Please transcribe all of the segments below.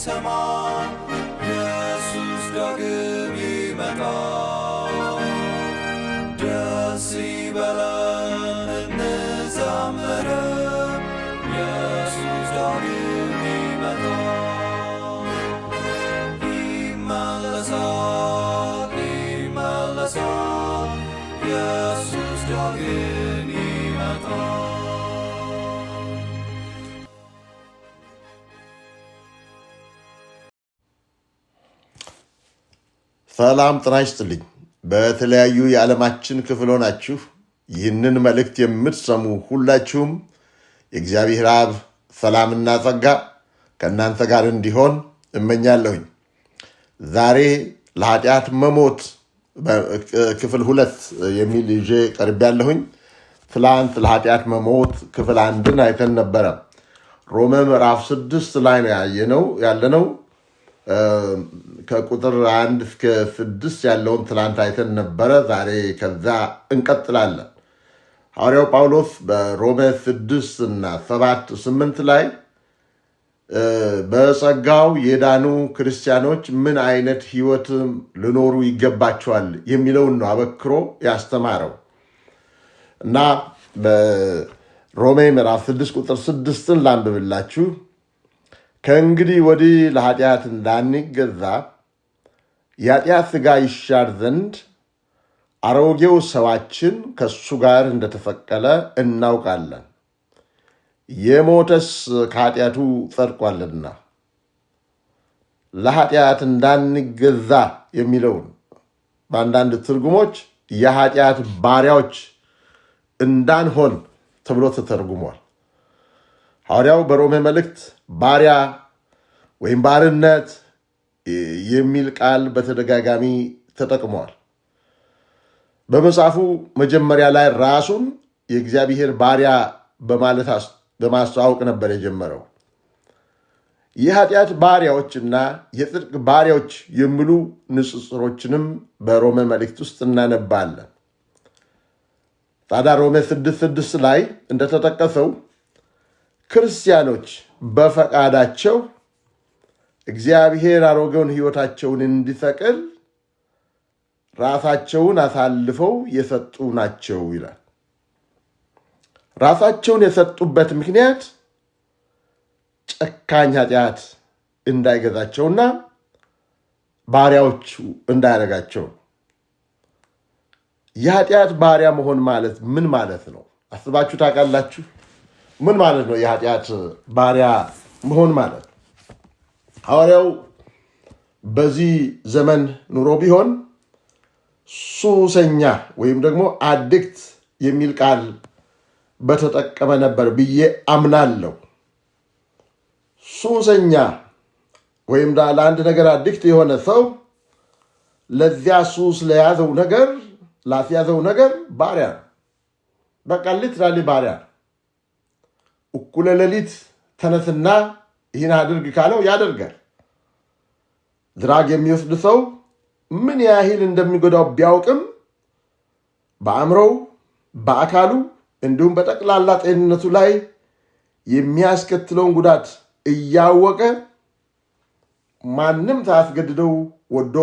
ሊሰማ ኢየሱስ ዳግም ይመጣ። ደስ ይበለን እንዘምር ኢየሱስ ዳግም ይመጣ። ይመለሳል ይመለሳል ኢየሱስ ዳግም ይመጣ። ሰላም ጤና ይስጥልኝ። በተለያዩ የዓለማችን ክፍል ሆናችሁ ይህንን መልእክት የምትሰሙ ሁላችሁም የእግዚአብሔር አብ ሰላምና ጸጋ ከእናንተ ጋር እንዲሆን እመኛለሁኝ። ዛሬ ለኃጢአት መሞት ክፍል 2 የሚል ይዤ ቀርቤያለሁኝ። ትላንት ለኃጢአት መሞት ክፍል 1ን አይተን ነበረ። ሮሜ ምዕራፍ 6 ላይ ነው ያለነው። ከቁጥር 1 እስከ 6 ያለውን ትላንት አይተን ነበረ። ዛሬ ከዛ እንቀጥላለን። ሐዋርያው ጳውሎስ በሮሜ 6 እና 7 8 ላይ በጸጋው የዳኑ ክርስቲያኖች ምን አይነት ሕይወት ሊኖሩ ይገባቸዋል የሚለውን ነው አበክሮ ያስተማረው እና በሮሜ ምዕራፍ 6 ቁጥር 6ን ላንብብላችሁ። ከእንግዲህ ወዲህ ለኃጢአት እንዳንገዛ የኃጢአት ሥጋ ይሻር ዘንድ አሮጌው ሰዋችን ከእሱ ጋር እንደተሰቀለ እናውቃለን፣ የሞተስ ከኃጢአቱ ጸድቋልና። ለኃጢአት እንዳንገዛ የሚለውን በአንዳንድ ትርጉሞች የኃጢአት ባሪያዎች እንዳንሆን ተብሎ ተተርጉሟል። ሐዋርያው በሮሜ መልእክት ባሪያ ወይም ባርነት የሚል ቃል በተደጋጋሚ ተጠቅሟል። በመጽሐፉ መጀመሪያ ላይ ራሱን የእግዚአብሔር ባሪያ በማለት በማስተዋወቅ ነበር የጀመረው። የኃጢአት ባሪያዎችና የጽድቅ ባሪያዎች የሚሉ ንጽጽሮችንም በሮሜ መልእክት ውስጥ እናነባለን። ታዲያ ሮሜ 6:6 ላይ እንደተጠቀሰው ክርስቲያኖች በፈቃዳቸው እግዚአብሔር አሮጌውን ሕይወታቸውን እንዲሰቅል ራሳቸውን አሳልፈው የሰጡ ናቸው ይላል። ራሳቸውን የሰጡበት ምክንያት ጨካኝ ኃጢአት እንዳይገዛቸውና ባሪያዎቹ እንዳያደርጋቸው። የኃጢአት ባሪያ መሆን ማለት ምን ማለት ነው? አስባችሁ ታውቃላችሁ? ምን ማለት ነው የኃጢአት ባሪያ መሆን ማለት? ሐዋርያው በዚህ ዘመን ኑሮ ቢሆን ሱሰኛ ወይም ደግሞ አዲክት የሚል ቃል በተጠቀመ ነበር ብዬ አምናለሁ። ሱሰኛ ወይም ለአንድ ነገር አዲክት የሆነ ሰው ለዚያ ሱስ ላስያዘው ነገር ባሪያ ነው። በቃ ሊትራሊ ባሪያ ነው። እኩለ ሌሊት ተነስና ይህን አድርግ ካለው ያደርጋል። ድራግ የሚወስድ ሰው ምን ያህል እንደሚጎዳው ቢያውቅም በአእምሮው፣ በአካሉ እንዲሁም በጠቅላላ ጤንነቱ ላይ የሚያስከትለውን ጉዳት እያወቀ ማንም ሳያስገድደው ወዶ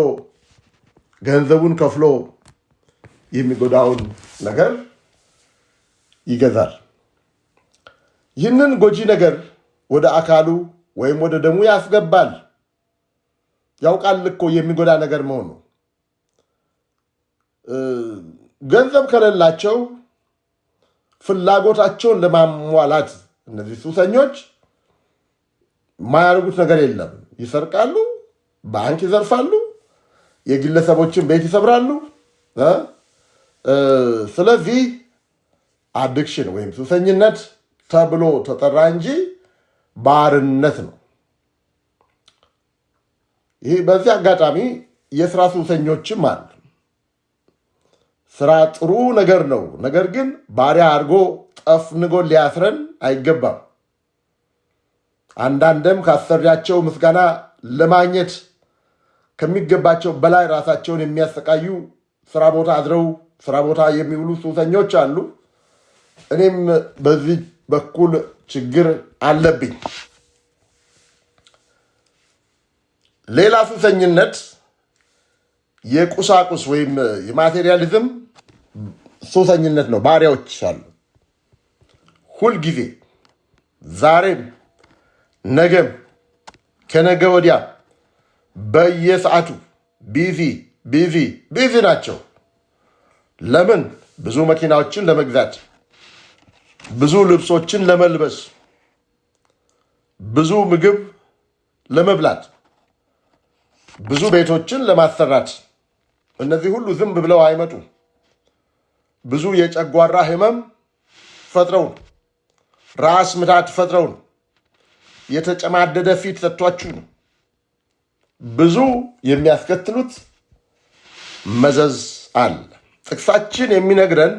ገንዘቡን ከፍሎ የሚጎዳውን ነገር ይገዛል። ይህንን ጎጂ ነገር ወደ አካሉ ወይም ወደ ደሙ ያስገባል። ያውቃል እኮ የሚጎዳ ነገር መሆኑ። ገንዘብ ከሌላቸው ፍላጎታቸውን ለማሟላት እነዚህ ሱሰኞች የማያደርጉት ነገር የለም። ይሰርቃሉ፣ ባንክ ይዘርፋሉ፣ የግለሰቦችን ቤት ይሰብራሉ። ስለዚህ አዲክሽን ወይም ሱሰኝነት ተብሎ ተጠራ እንጂ ባርነት ነው። ይህ በዚህ አጋጣሚ የስራ ሱሰኞችም አሉ። ስራ ጥሩ ነገር ነው፣ ነገር ግን ባሪያ አድርጎ ጠፍንጎ ሊያስረን አይገባም። አንዳንድም ካሰሪያቸው ምስጋና ለማግኘት ከሚገባቸው በላይ ራሳቸውን የሚያሰቃዩ ስራ ቦታ አድረው ስራ ቦታ የሚውሉ ሱሰኞች አሉ። እኔም በዚህ በኩል ችግር አለብኝ። ሌላ ሱሰኝነት የቁሳቁስ ወይም የማቴሪያሊዝም ሱሰኝነት ነው። ባሪያዎች አሉ። ሁልጊዜ ዛሬም፣ ነገም፣ ከነገ ወዲያ በየሰዓቱ ቢዚ ናቸው። ለምን? ብዙ መኪናዎችን ለመግዛት፣ ብዙ ልብሶችን ለመልበስ፣ ብዙ ምግብ ለመብላት፣ ብዙ ቤቶችን ለማሰራት። እነዚህ ሁሉ ዝም ብለው አይመጡም። ብዙ የጨጓራ ህመም ፈጥረውን፣ ራስ ምታት ፈጥረውን፣ የተጨማደደ ፊት ሰጥቷችሁ ነው። ብዙ የሚያስከትሉት መዘዝ አለ። ጥቅሳችን የሚነግረን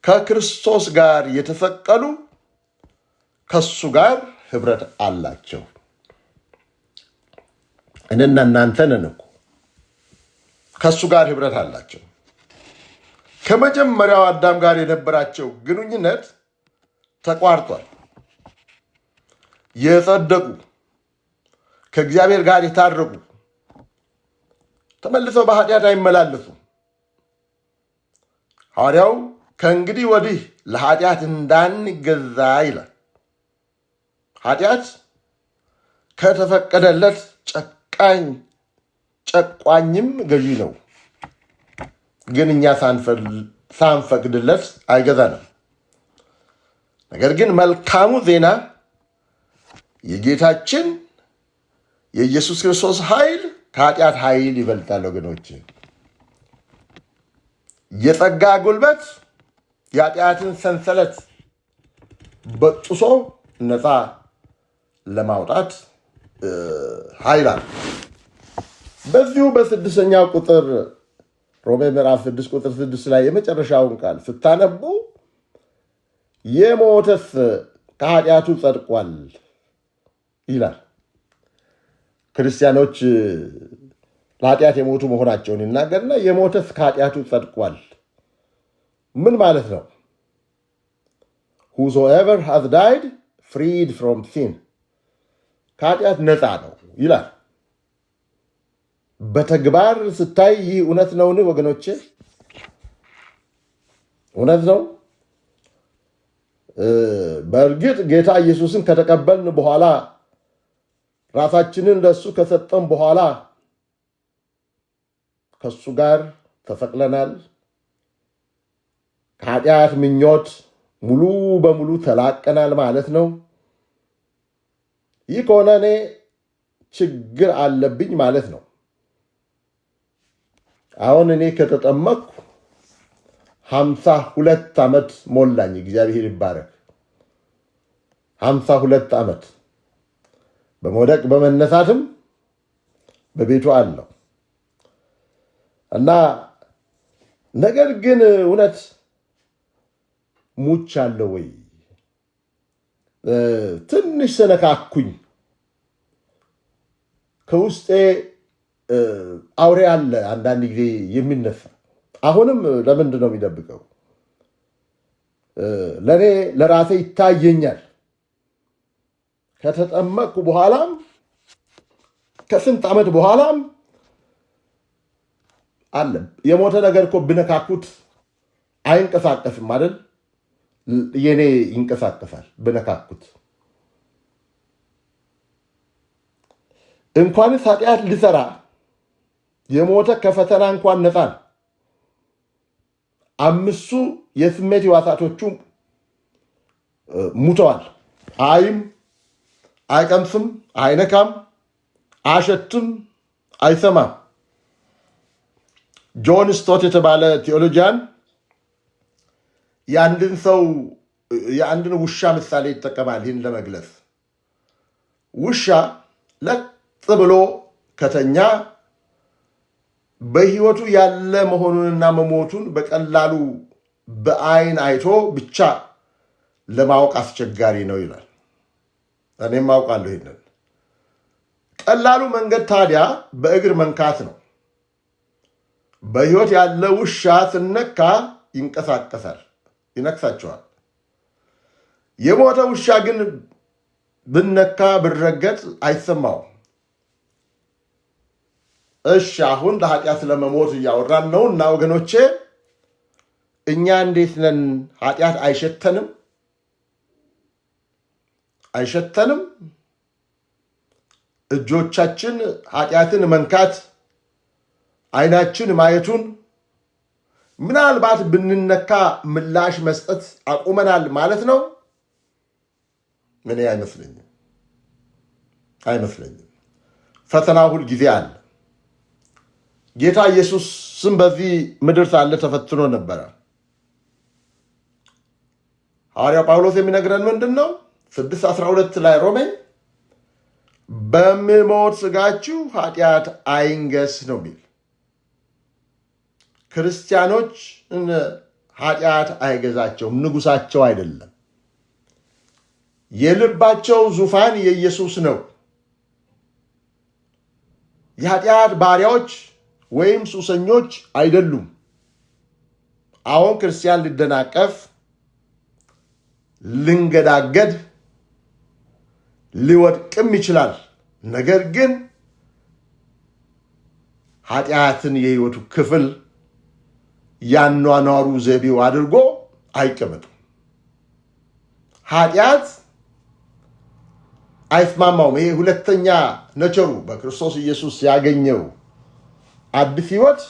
ከክርስቶስ ጋር የተሰቀሉ ከሱ ጋር ህብረት አላቸው። እኔና እናንተ ነን እኮ ከሱ ጋር ህብረት አላቸው። ከመጀመሪያው አዳም ጋር የነበራቸው ግንኙነት ተቋርጧል። የጸደቁ ከእግዚአብሔር ጋር የታረቁ ተመልሰው በኃጢአት አይመላለሱም። ሐዋርያው ከእንግዲህ ወዲህ ለኃጢአት እንዳንገዛ ይላል። ኃጢአት ከተፈቀደለት ጨቋኝም ገዢ ነው። ግን እኛ ሳንፈቅድለት አይገዛንም። ነገር ግን መልካሙ ዜና የጌታችን የኢየሱስ ክርስቶስ ኃይል ከኃጢአት ኃይል ይበልጣል። ወገኖች፣ የጸጋ ጉልበት የኃጢአትን ሰንሰለት በጥሶ ነፃ ለማውጣት ኃይል አለ። በዚሁ በስድስተኛው ቁጥር ሮሜ ምዕራፍ 6 ቁጥር 6 ላይ የመጨረሻውን ቃል ስታነቡ የሞተስ ከኃጢአቱ ጸድቋል ይላል። ክርስቲያኖች ለኃጢአት የሞቱ መሆናቸውን ይናገርና የሞተስ ከኃጢአቱ ጸድቋል ምን ማለት ነው? whosoever has died freed from sin ከኃጢአት ነፃ ነው ይላል። በተግባር ስታይ ይህ እውነት ነውን ወገኖቼ? እውነት ነው። በእርግጥ ጌታ ኢየሱስን ከተቀበልን በኋላ ራሳችንን ለእሱ ከሰጠን በኋላ ከእሱ ጋር ተሰቅለናል። ከኃጢአት ምኞት ሙሉ በሙሉ ተላቀናል ማለት ነው። ይህ ከሆነ እኔ ችግር አለብኝ ማለት ነው። አሁን እኔ ከተጠመቅኩ 52 ዓመት ሞላኝ። እግዚአብሔር ይባረክ። 52 ዓመት በመውደቅ በመነሳትም በቤቱ አለው እና ነገር ግን እውነት ሙቻለሁ ወይ? ትንሽ ሰነካኩኝ። ከውስጤ አውሬ አለ አንዳንድ ጊዜ የሚነሳ። አሁንም ለምንድን ነው የሚደብቀው? ለእኔ ለራሴ ይታየኛል። ከተጠመቅኩ በኋላም ከስንት ዓመት በኋላም አለ። የሞተ ነገር እኮ ብነካኩት አይንቀሳቀስም አይደል? የኔ ይንቀሳቀሳል ብነካኩት። እንኳንስ ኃጢአት ልሰራ የሞተ ከፈተና እንኳን ነፃ ነው። 5ቱ የስሜት ሕዋሳቶቹ ሙተዋል። አይም፣ አይቀምስም፣ አይነካም፣ አሸትም፣ አይሰማም። ጆን ስቶት የተባለ ቴዎሎጂያን የአንድን ውሻ ምሳሌ ይጠቀማል ይህን ለመግለጽ። ውሻ ለጥ ብሎ ከተኛ በሕይወቱ ያለ መሆኑንና መሞቱን በቀላሉ በአይን አይቶ ብቻ ለማወቅ አስቸጋሪ ነው ይላል። እኔም አውቃለሁ ይሄንን። ቀላሉ መንገድ ታዲያ በእግር መንካት ነው። በሕይወት ያለ ውሻ ስነካ ይንቀሳቀሳል፣ ይነክሳቸዋል። የሞተ ውሻ ግን ብነካ ብረገጥ አይሰማውም። እሺ አሁን ለኃጢአት ለመሞት እያወራን ነው እና ወገኖቼ እኛ እንዴት ነን? ኃጢአት አይሸተንም? አይሸተንም? እጆቻችን ኃጢአትን መንካት፣ አይናችን ማየቱን ምናልባት ብንነካ ምላሽ መስጠት አቁመናል ማለት ነው? ምን አይመስለኝም። ፈተና ሁል ጊዜ አለ። ጌታ ኢየሱስም በዚህ ምድር ሳለ ተፈትኖ ነበረ። ሐዋርያው ጳውሎስ የሚነግረን ምንድን ነው? 6:12 ላይ ሮሜ በሚሞት ሥጋችሁ ኃጢአት አይንገስ ነው የሚል። ክርስቲያኖች ኃጢአት አይገዛቸውም፣ ንጉሳቸው አይደለም። የልባቸው ዙፋን የኢየሱስ ነው። የኃጢአት ባሪያዎች ወይም ሱሰኞች አይደሉም። አሁን ክርስቲያን ሊደናቀፍ፣ ልንገዳገድ፣ ሊወድቅም ይችላል። ነገር ግን ኃጢአትን የሕይወቱ ክፍል ያኗኗሩ ዘይቤው አድርጎ አይቀመጥም። ኃጢአት አይስማማውም። ይሄ ሁለተኛ ነቸሩ በክርስቶስ ኢየሱስ ያገኘው አዲስ ሕይወት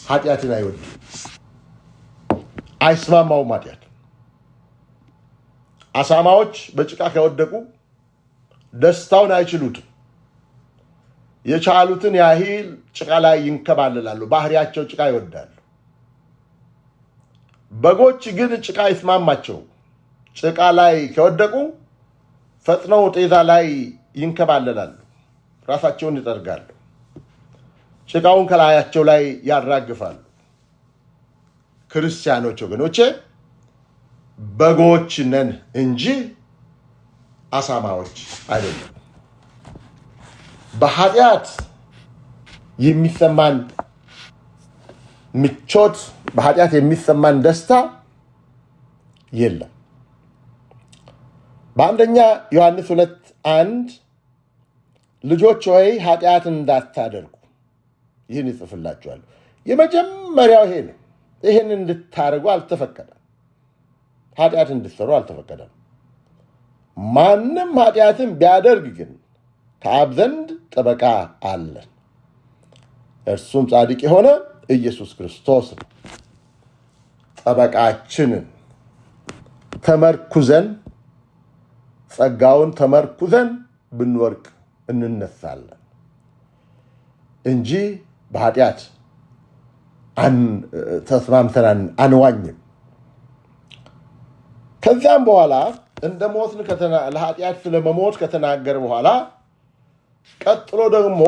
ኃጢአትን አይወድም፣ አይስማማውም። ኃጢአት አሳማዎች በጭቃ ከወደቁ ደስታውን አይችሉትም። የቻሉትን ያህል ጭቃ ላይ ይንከባለላሉ። ባህሪያቸው ጭቃ ይወዳሉ። በጎች ግን ጭቃ አይስማማቸው። ጭቃ ላይ ከወደቁ ፈጥነው ጤዛ ላይ ይንከባለላሉ፣ ራሳቸውን ይጠርጋሉ፣ ጭቃውን ከላያቸው ላይ ያራግፋሉ። ክርስቲያኖች ወገኖቼ በጎች ነን እንጂ አሳማዎች አይደለም። በኃጢአት የሚሰማን ምቾት፣ በኃጢአት የሚሰማን ደስታ የለም። በአንደኛ ዮሐንስ 2:1 ልጆች ሆይ ኃጢአት እንዳታደርጉ ይህን ይጽፍላችኋለሁ። የመጀመሪያው ይሄ ነው። ይህን እንድታደርጉ አልተፈቀደም። ኃጢአት እንድትሰሩ አልተፈቀደም። ማንም ኃጢአትን ቢያደርግ ግን ከአብ ዘንድ ጠበቃ አለን፣ እርሱም ጻድቅ የሆነ ኢየሱስ ክርስቶስ ነው። ጠበቃችንን ተመርኩዘን ጸጋውን ተመርኩዘን ብንወርቅ እንነሳለን እንጂ በኃጢአት ተስማምተን አንዋኝም። ከዚያም በኋላ እንደ ሞትን ለኃጢአት ስለመሞት ከተናገረ በኋላ ቀጥሎ ደግሞ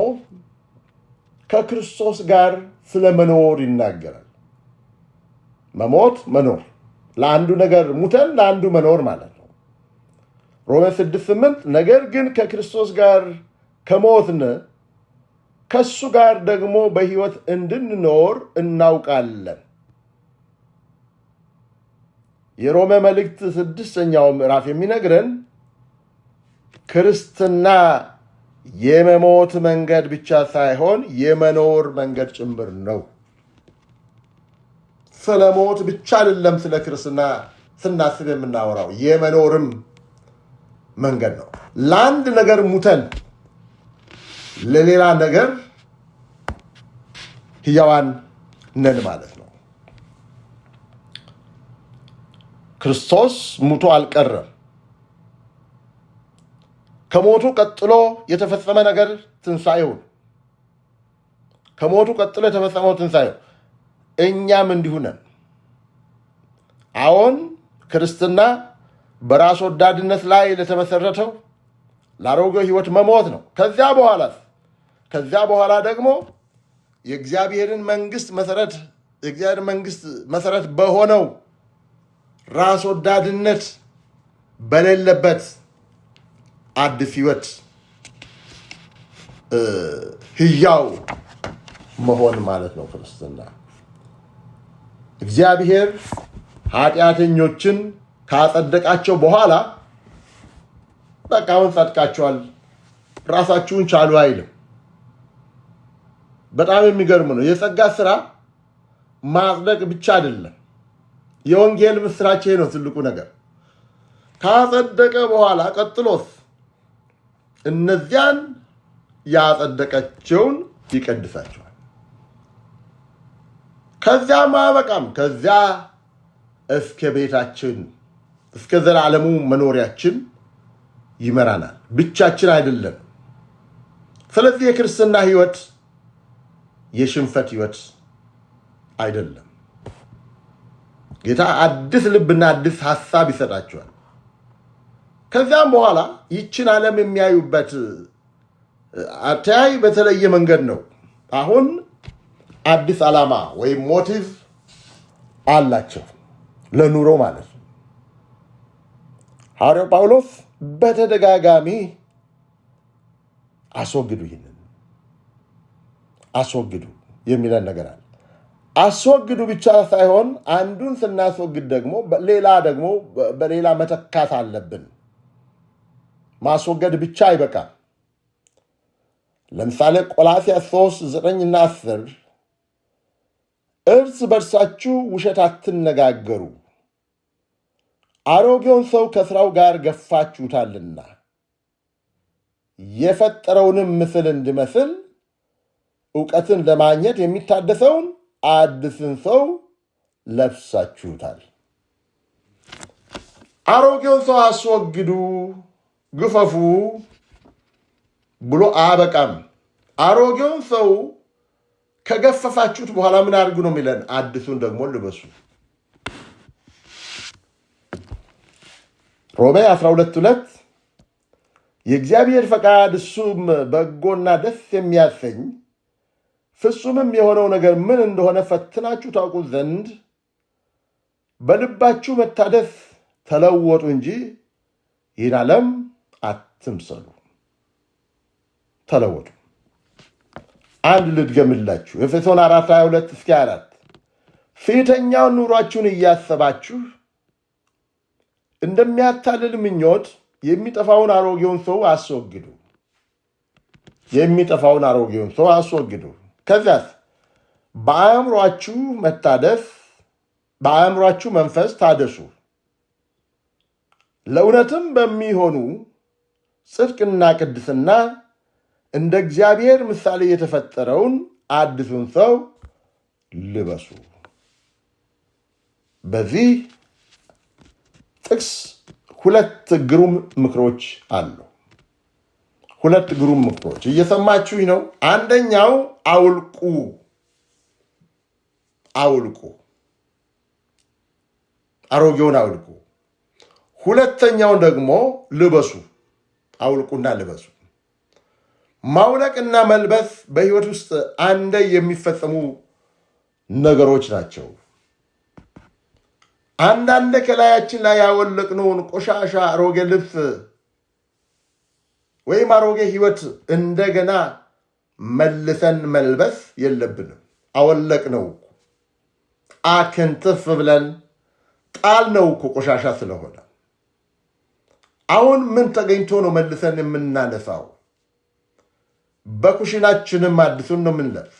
ከክርስቶስ ጋር ስለመኖር ይናገራል። መሞት መኖር፣ ለአንዱ ነገር ሙተን ለአንዱ መኖር ማለት ነው። ሮሜ 6:8 ነገር ግን ከክርስቶስ ጋር ከሞትን ከሱ ጋር ደግሞ በሕይወት እንድንኖር እናውቃለን። የሮሜ መልእክት 6ኛው ምዕራፍ የሚነግረን ክርስትና የመሞት መንገድ ብቻ ሳይሆን የመኖር መንገድ ጭምር ነው። ስለ ሞት ብቻ አይደለም ስለ ክርስትና ስናስብ የምናወራው፣ የመኖርም መንገድ ነው። ለአንድ ነገር ሙተን ለሌላ ነገር ሕያዋን ነን ማለት ነው። ክርስቶስ ሙቶ አልቀረም። ከሞቱ ቀጥሎ የተፈጸመ ነገር ትንሣኤው። ከሞቱ ቀጥሎ የተፈጸመው ትንሣኤው። እኛም እንዲሁ ነን። አሁን ክርስትና በራስ ወዳድነት ላይ ለተመሰረተው ለአሮጌው ሕይወት መሞት ነው። ከዚያ በኋላ ደግሞ የእግዚአብሔርን መንግስት መሰረት በሆነው ራስ ወዳድነት በሌለበት አዲስ ሕይወት ሕያው መሆን ማለት ነው ክርስትና። እግዚአብሔር ኃጢአተኞችን ካጸደቃቸው በኋላ በቃ አሁን ጸድቃችኋል፣ ራሳችሁን ቻሉ አይልም። በጣም የሚገርም ነው። የጸጋ ስራ ማጽደቅ ብቻ አይደለም። የወንጌል ምስራች ነው ትልቁ ነገር። ካጸደቀ በኋላ ቀጥሎስ እነዚያን ያጸደቀቸውን ይቀድሳቸዋል። ከዚያም አበቃም። ከዚያ እስከ ቤታችን እስከ ዘላለሙ መኖሪያችን ይመራናል። ብቻችን አይደለም። ስለዚህ የክርስትና ህይወት የሽንፈት ህይወት አይደለም። ጌታ አዲስ ልብና አዲስ ሐሳብ ይሰጣቸዋል። ከዚያም በኋላ ይችን ዓለም የሚያዩበት አተያይ በተለየ መንገድ ነው። አሁን አዲስ ዓላማ ወይም ሞቲቭ አላቸው ለኑሮ ማለት ነው። ሐዋርያው ጳውሎስ በተደጋጋሚ አስወግዱ፣ ይህንን አስወግዱ የሚለን ነገር አለ። አስወግዱ ብቻ ሳይሆን አንዱን ስናስወግድ ደግሞ በሌላ መተካት አለብን። ማስወገድ ብቻ አይበቃም። ለምሳሌ ቆላስይስ 3:9 እና 10 እርስ በርሳችሁ ውሸት አትነጋገሩ፣ አሮጌውን ሰው ከሥራው ጋር ገፋችሁታልና የፈጠረውንም ምስል እንዲመስል ዕውቀትን ለማግኘት የሚታደሰውን አዲስን ሰው ለብሳችሁታል። አሮጌውን ሰው አስወግዱ፣ ግፈፉ ብሎ አበቃም። አሮጌውን ሰው ከገፈፋችሁት በኋላ ምን አድርጉ ነው የሚለን? አዲሱን ደግሞ ልበሱ። ሮሜ 12:2 የእግዚአብሔር ፈቃድ እሱም በጎና ደስ የሚያሰኝ ፍጹምም የሆነው ነገር ምን እንደሆነ ፈትናችሁ ታውቁ ዘንድ በልባችሁ መታደስ ተለወጡ እንጂ ይህን ዓለም አትምሰሉ። ተለወጡ። አንድ ልድገምላችሁ። ኤፌሶን 4:22-4 ፊተኛውን ኑሯችሁን እያሰባችሁ እንደሚያታልል ምኞት የሚጠፋውን አሮጌውን ሰው አስወግዱ። የሚጠፋውን አሮጌውን ሰው አስወግዱ። ከዚያስ በአእምሯችሁ መንፈስ ታደሱ፣ ለእውነትም በሚሆኑ ጽድቅና ቅድስና እንደ እግዚአብሔር ምሳሌ የተፈጠረውን አዲሱን ሰው ልበሱ። በዚህ ጥቅስ ሁለት ግሩም ምክሮች አሉ። ሁለት ግሩም ምክሮች እየሰማችሁኝ ነው? አንደኛው አውልቁ፣ አሮጌውን አውልቁ። ሁለተኛውን ደግሞ ልበሱ፣ አውልቁና ልበሱ። ማውለቅና መልበስ በሕይወት ውስጥ አንዴ የሚፈጸሙ ነገሮች ናቸው። አንዳንድ ከላያችን ላይ ያወለቅነውን ቆሻሻ አሮጌ ልብስ ወይም አሮጌ ሕይወት እንደገና መልሰን መልበስ የለብንም። አወለቅነው፣ አክንትፍ ብለን ጣልነው እኮ ቆሻሻ ስለሆነ። አሁን ምን ተገኝቶ ነው መልሰን የምናነሳው? በኩሽናችንም አዲሱን ነው የምንለብስ፣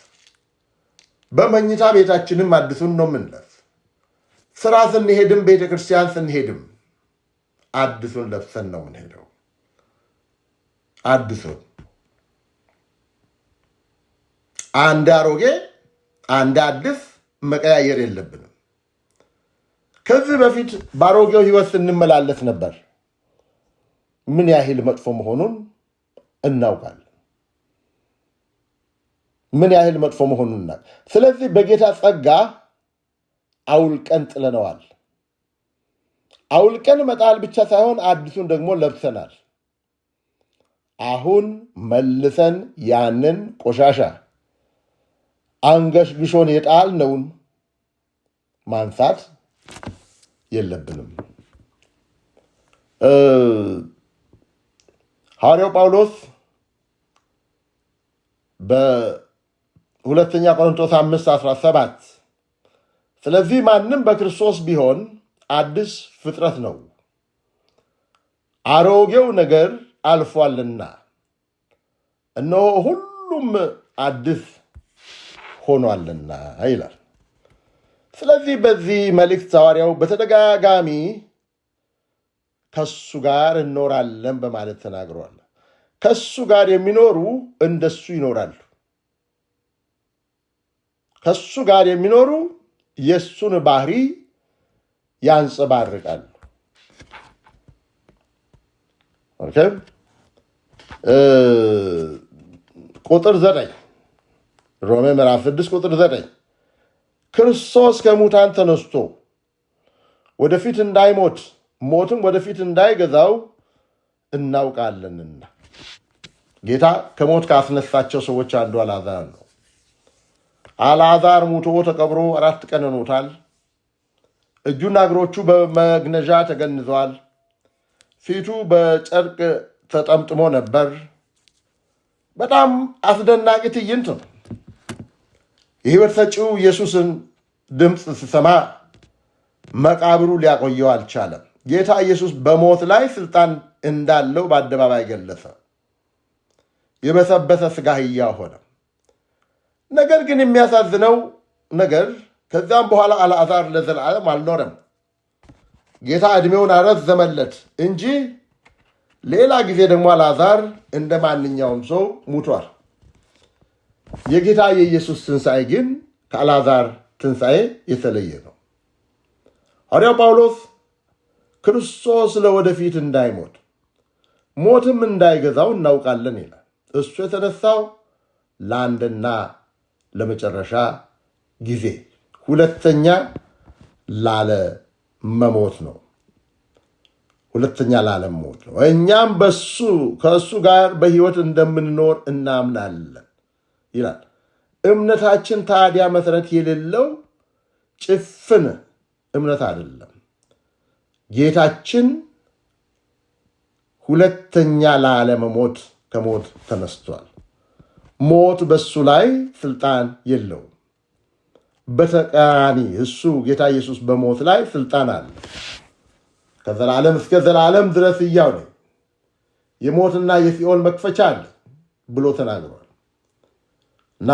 በመኝታ ቤታችንም አዲሱን ነው የምንለብስ፣ ስራ ስንሄድም ቤተ ክርስቲያን ስንሄድም አዲሱን ለብሰን ነው የምንሄደው። አዲሱን አንድ አሮጌ አንድ አዲስ መቀያየር የለብንም። ከዚህ በፊት በአሮጌው ሕይወት ስንመላለስ ነበር። ምን ያህል መጥፎ መሆኑን እናውቃለን። ምን ያህል መጥፎ መሆኑን እናውቃለን። ስለዚህ በጌታ ጸጋ አውልቀን ጥለነዋል። አውልቀን መጣል ብቻ ሳይሆን አዲሱን ደግሞ ለብሰናል። አሁን መልሰን ያንን ቆሻሻ አንገሽግሾን የጣልነውን ማንሳት የለብንም። ሐዋርያው ጳውሎስ በሁለተኛ ቆሮንቶስ 5:17 ስለዚህ ማንም በክርስቶስ ቢሆን አዲስ ፍጥረት ነው፣ አሮጌው ነገር አልፏልና እነሆ ሁሉም አዲስ ሆኗልና ይላል። ስለዚህ በዚህ መልእክት ሐዋርያው በተደጋጋሚ ከሱ ጋር እኖራለን በማለት ተናግረዋል። ከሱ ጋር የሚኖሩ እንደሱ ይኖራሉ። ከሱ ጋር የሚኖሩ የሱን ባህሪ ያንጸባርቃሉ። ኦኬ ቁጥር 9 ሮሜ ምዕራፍ 6 ቁጥር 9 ክርስቶስ ከሙታን ተነስቶ ወደፊት እንዳይሞት ሞትም ወደፊት እንዳይገዛው እናውቃለንና። ጌታ ከሞት ካስነሳቸው ሰዎች አንዱ አልዓዛር ነው። አልዓዛር ሙቶ ተቀብሮ 4 ቀን ሆኖታል። እጁና እግሮቹ በመግነዣ ተገንዘዋል። ፊቱ በጨርቅ ተጠምጥሞ ነበር። በጣም አስደናቂ ትዕይንት ነው። የሕይወት ሰጪው ኢየሱስን ድምፅ ሲሰማ መቃብሩ ሊያቆየው አልቻለም። ጌታ ኢየሱስ በሞት ላይ ስልጣን እንዳለው በአደባባይ ገለጸ። የበሰበሰ ሥጋ ሕያው ሆነ። ነገር ግን የሚያሳዝነው ነገር ከዚያም በኋላ አልዓዛር ለዘላለም አልኖረም። ጌታ ዕድሜውን አረዘመለት እንጂ ሌላ ጊዜ ደግሞ አልዓዛር እንደ ማንኛውም ሰው ሙቷል። የጌታ የኢየሱስ ትንሣኤ ግን ከአልዓዛር ትንሣኤ የተለየ ነው። ሐዋርያው ጳውሎስ ክርስቶስ ለወደፊት እንዳይሞት ሞትም እንዳይገዛው እናውቃለን ይላል። እሱ የተነሳው ለአንድና ለመጨረሻ ጊዜ ሁለተኛ ላለመሞት ነው። ሁለተኛ ላለመሞት ነው። እኛም ከእሱ ጋር በሕይወት እንደምንኖር እናምናለን ይላል። እምነታችን ታዲያ መሠረት የሌለው ጭፍን እምነት አይደለም። ጌታችን ሁለተኛ ላለመሞት ከሞት ተነስቷል። ሞት በሱ ላይ ስልጣን የለውም። በተቃራኒ እሱ ጌታ ኢየሱስ በሞት ላይ ስልጣን አለ። ከዘላለም እስከ ዘላለም ድረስ ሕያው ነው፣ የሞትና የሲኦል መክፈቻ አለ ብሎ ተናግሯል። እና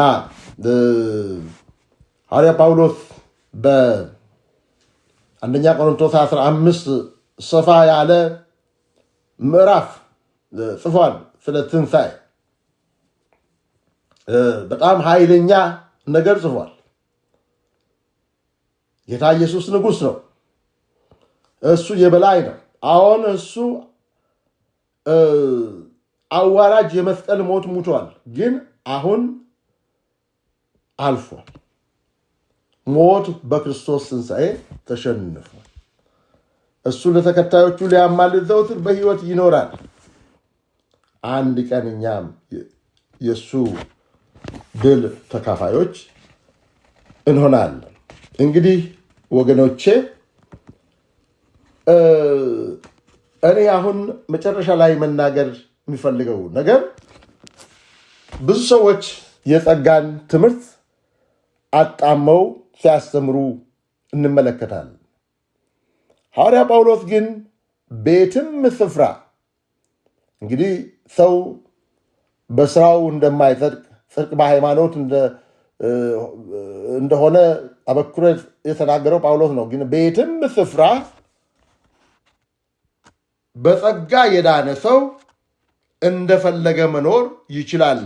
ሐዋርያ ጳውሎስ በአንደኛ ቆሮንቶስ 15 ሰፋ ያለ ምዕራፍ ጽፏል። ስለ ትንሣኤ በጣም ኃይለኛ ነገር ጽፏል። ጌታ ኢየሱስ ንጉሥ ነው። እሱ የበላይ ነው። አሁን እሱ አዋራጅ የመስቀል ሞት ሙቷል፣ ግን አሁን አልፏል። ሞት በክርስቶስ ትንሣኤ ተሸንፏል። እሱ ለተከታዮቹ ሊያማልድ ዘወትር በሕይወት ይኖራል። አንድ ቀን እኛም የእሱ ድል ተካፋዮች እንሆናለን። እንግዲህ ወገኖቼ እኔ አሁን መጨረሻ ላይ መናገር የሚፈልገው ነገር ብዙ ሰዎች የጸጋን ትምህርት አጣመው ሲያስተምሩ እንመለከታለን። ሐዋርያ ጳውሎስ ግን ቤትም ስፍራ እንግዲህ ሰው በስራው እንደማይጸድቅ ጽድቅ በሃይማኖት እንደሆነ አበክሮ የተናገረው ጳውሎስ ነው። ግን ቤትም ስፍራ በጸጋ የዳነ ሰው እንደፈለገ መኖር ይችላል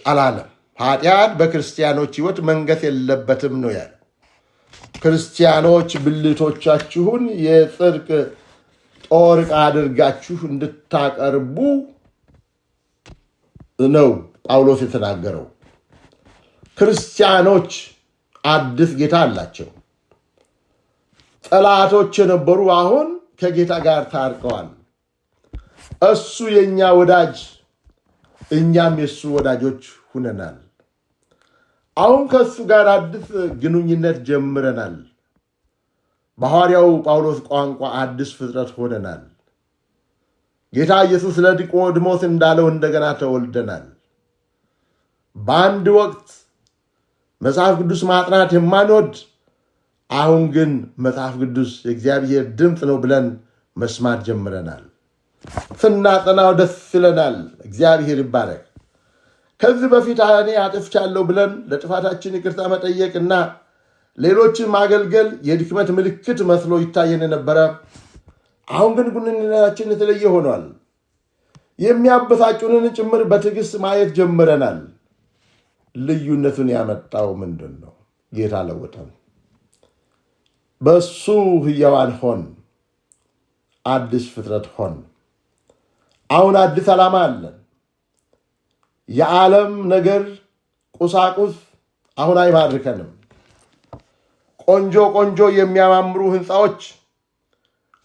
አላለም። ኃጢአት በክርስቲያኖች ሕይወት መንገስ የለበትም ነው ያለ። ክርስቲያኖች ብልቶቻችሁን የጽድቅ ጦር ዕቃ አድርጋችሁ እንድታቀርቡ ነው ጳውሎስ የተናገረው። ክርስቲያኖች አዲስ ጌታ አላቸው። ጠላቶች የነበሩ አሁን ከጌታ ጋር ታርቀዋል። እሱ የእኛ ወዳጅ፣ እኛም የእሱ ወዳጆች ሁነናል። አሁን ከእሱ ጋር አዲስ ግንኙነት ጀምረናል። በሐዋርያው ጳውሎስ ቋንቋ አዲስ ፍጥረት ሆነናል። ጌታ ኢየሱስ ለኒቆዲሞስ እንዳለው እንደገና ተወልደናል። በአንድ ወቅት መጽሐፍ ቅዱስ ማጥናት የማንወድ አሁን ግን መጽሐፍ ቅዱስ የእግዚአብሔር ድምፅ ነው ብለን መስማት ጀምረናል። ስናጠናው ደስ ይለናል። እግዚአብሔር ይባረክ። ከዚህ በፊት እኔ አጥፍቻለሁ ብለን ለጥፋታችን ይቅርታ መጠየቅና ሌሎችን ማገልገል የድክመት ምልክት መስሎ ይታየን ነበረ። አሁን ግን ግንኙነታችን የተለየ ሆኗል። የሚያበሳጩንን ጭምር በትዕግስት ማየት ጀምረናል። ልዩነቱን ያመጣው ምንድን ነው? ጌታ ለወጠን። በሱ ሕያዋን ሆን፣ አዲስ ፍጥረት ሆን። አሁን አዲስ ዓላማ አለን። የዓለም ነገር ቁሳቁስ አሁን አይማርከንም። ቆንጆ ቆንጆ የሚያማምሩ ሕንፃዎች፣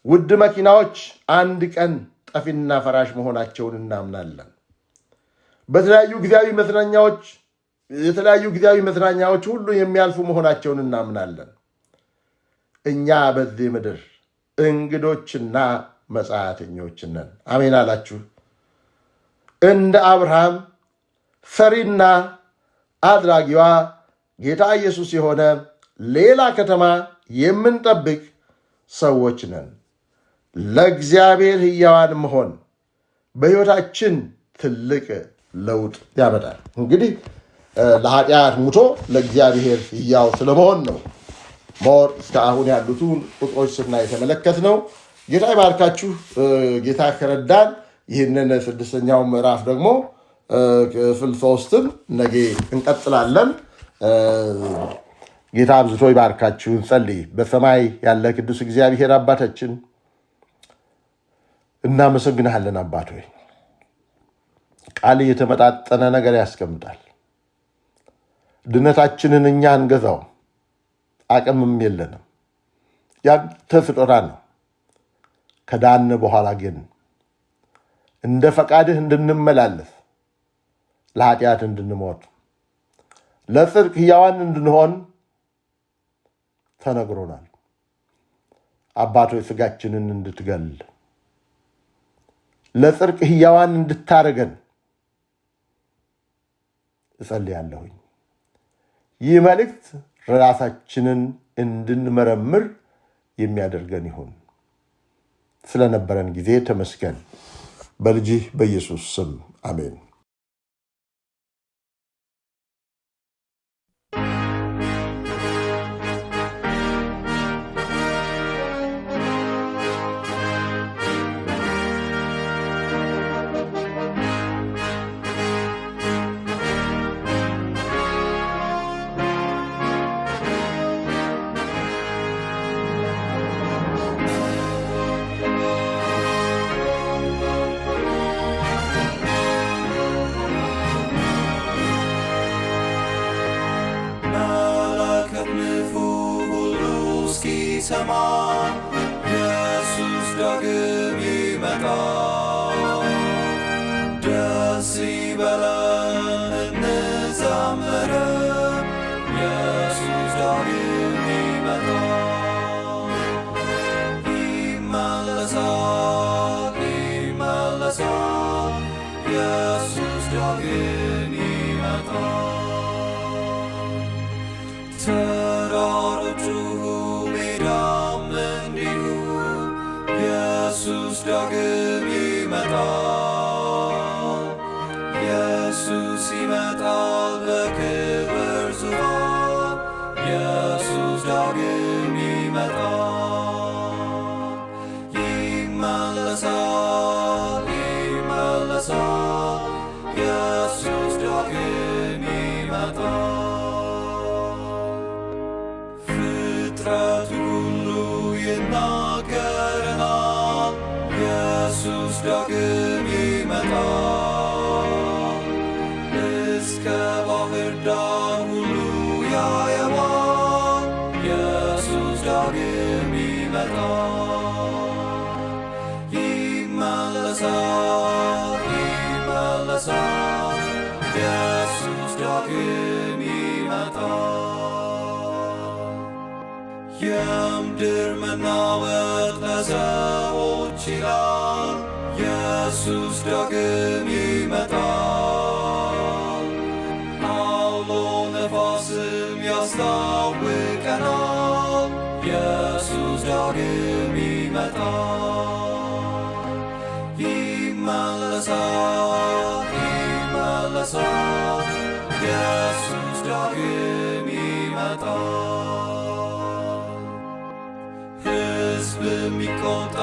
ውድ መኪናዎች አንድ ቀን ጠፊና ፈራሽ መሆናቸውን እናምናለን። የተለያዩ ጊዜያዊ መዝናኛዎች ሁሉ የሚያልፉ መሆናቸውን እናምናለን። እኛ በዚህ ምድር እንግዶችና መጻተኞች ነን። አሜን አላችሁ? እንደ አብርሃም ሰሪና አድራጊዋ ጌታ ኢየሱስ የሆነ ሌላ ከተማ የምንጠብቅ ሰዎች ነን። ለእግዚአብሔር ሕያዋን መሆን በሕይወታችን ትልቅ ለውጥ ያመጣል። እንግዲህ ለኃጢአት ሙቶ ለእግዚአብሔር ሕያው ስለመሆን ነው ሞር እስከ አሁን ያሉትን ቁጥሮች ስናይ የተመለከትነው። ጌታ ይባርካችሁ። ጌታ ከረዳን ይህንን 6ኛው ምዕራፍ ደግሞ ክፍል 3ን ነገ እንቀጥላለን። ጌታ አብዝቶ ይባርካችሁ። እንጸልይ። በሰማይ ያለ ቅዱስ እግዚአብሔር አባታችን እናመሰግንሃለን። አባት ሆይ ቃል የተመጣጠነ ነገር ያስቀምጣል። ድነታችንን እኛ እንገዛው አቅምም የለንም። ያንተ ስጦታ ነው። ከዳን በኋላ ግን እንደ ፈቃድህ እንድንመላለስ፣ ለኃጢአት እንድንሞት፣ ለጽድቅ ሕያዋን እንድንሆን ተነግሮናል። አባቶች ሥጋችንን እንድትገል፣ ለጽድቅ ሕያዋን እንድታረገን እጸልያለሁኝ። ይህ መልእክት ራሳችንን እንድንመረምር የሚያደርገን ይሁን። ስለነበረን ጊዜ ተመስገን። በልጅህ በኢየሱስ ስም አሜን። ሰማ ኢየሱስ ዳግም ይመጣል። ደስ ይበለን እንዘምር፣ ኢየሱስ ዳግም ይመጣል። ይመለሳል ኢየሱስ ዳግም ይመጣል። ተራሮቹ ኢየሱስ ዳግም ይመጣል። ኢየሱስ ይመጣል በክብር ዙፋን። ኢየሱስ ዳግም ይመጣል። ይመለሳል ኢየሱስ ዳግም ይመጣል። ፍጥረቱ ሁሉ ይናገረናል፣ ኢየሱስ ዳግም ይመጣል። እስከ ባህር ዳር ሁሉ ያየዋል፣ ኢየሱስ ዳግም ይመጣል። ይመለሳል ኢየሱስ ዳግም ይመጣል። የምድር መናወጥ ለሰዎች ይላል፣ ኢየሱስ ዳግም ይመጣል። አውሎ ነፋስም ያስታውቀናል፣ ኢየሱስ ዳግም ይመጣል። ይመለሳል ሕዝብ የሚቆጣ